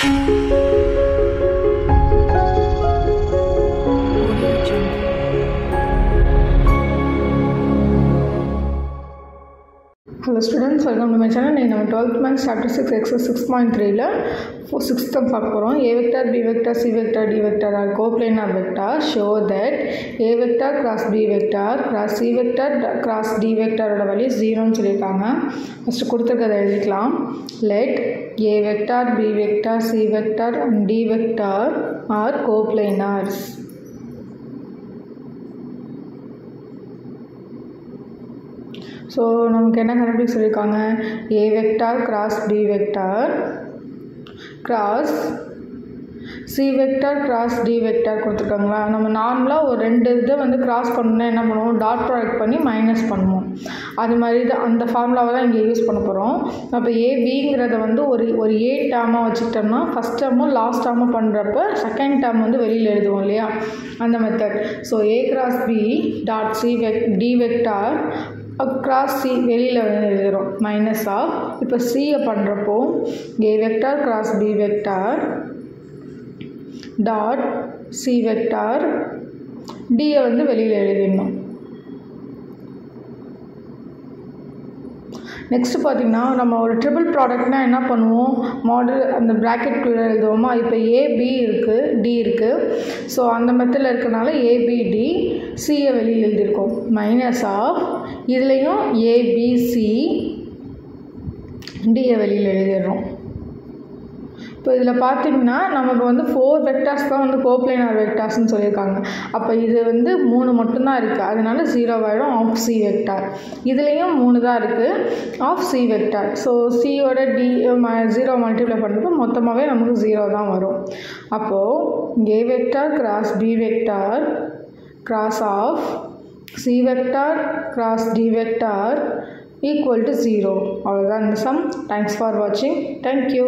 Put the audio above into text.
Hello students, welcome to my channel. We have 12th month chapter 6 exercise 6.3 la 6th term பார்க்க போறோம். A vector, B vector, C vector, D vector are coplanar vectors. Show that A vector cross B vector cross C vector cross D vector ஓட value 0 ன்னு சொல்லிருக்காங்க. First கொடுத்திருக்கதை எழுதிக்கலாம். Let A vector, B vector, C vector and D vector are coplanars. So நமக்கு என்ன கண்டுபிடிக்க சொல்லியிருக்காங்க, A vector cross B vector cross C vector cross D vector கொடுத்துருக்காங்களா. நம்ம நார்மலாக ஒரு ரெண்டு இதை வந்து கிராஸ் பண்ணணுன்னா என்ன பண்ணுவோம், டாட் ப்ராடக்ட் பண்ணி மைனஸ் பண்ணுவோம். அது மாதிரி தான் அந்த ஃபார்முலாவை தான் இங்கே யூஸ் பண்ண போகிறோம். அப்போ ஏபிங்கிறத வந்து ஒரு ஏ டேர்மாக வச்சுக்கிட்டோம்னா ஃபஸ்ட் டேர்மும் லாஸ்ட் டேர்மும் பண்ணுறப்ப செகண்ட் டேர்ம் வந்து வெளியில் எழுதுவோம் இல்லையா, அந்த method. So A cross B dot C D vector cross C வெளியில் வந்து எழுதுகிறோம் மைனஸ் ஆஃப். இப்போ சியை பண்ணுறப்போ A vector cross B vector dot C vector டியை வந்து வெளியில் எழுதிடணும். நெக்ஸ்ட்டு பார்த்திங்கன்னா நம்ம ஒரு ட்ரிபிள் ப்ராடக்ட்னால் என்ன பண்ணுவோம், மாடல் அந்த ப்ராக்கெட்குள்ளே எழுதுவோமா. இப்போ ஏபி இருக்குது, டி இருக்குது. ஸோ அந்த மெத்தடில் இருக்கிறனால ஏபிடி சியை வெளியில் எழுதியிருக்கோம் மைனஸ் ஆஃப். இதுலேயும் ஏபிசி டியை வெளியில் எழுதிடுறோம். இப்போ இதில் பார்த்திங்கன்னா நமக்கு வந்து 4 வெக்டார்ஸ் தான் வந்து கோப்ளைனார் வெக்டார்ஸ்னு சொல்லியிருக்காங்க. அப்போ இது வந்து 3 மட்டும்தான் இருக்குது, அதனால 0 ஆகிடும் ஆஃப் சி வெக்டார். இதுலேயும் 3 தான் இருக்குது ஆஃப் சி வெக்டார். ஸோ சியோட டி 0 மல்டிப்ளை பண்ணுறப்போ மொத்தமாகவே நமக்கு 0 தான் வரும். அப்போது A vector cross B vector cross of C vector cross D vector equal to 0. அவ்வளோதான் இந்த சம். தேங்க்ஸ் ஃபார் வாட்சிங். தேங்க்யூ.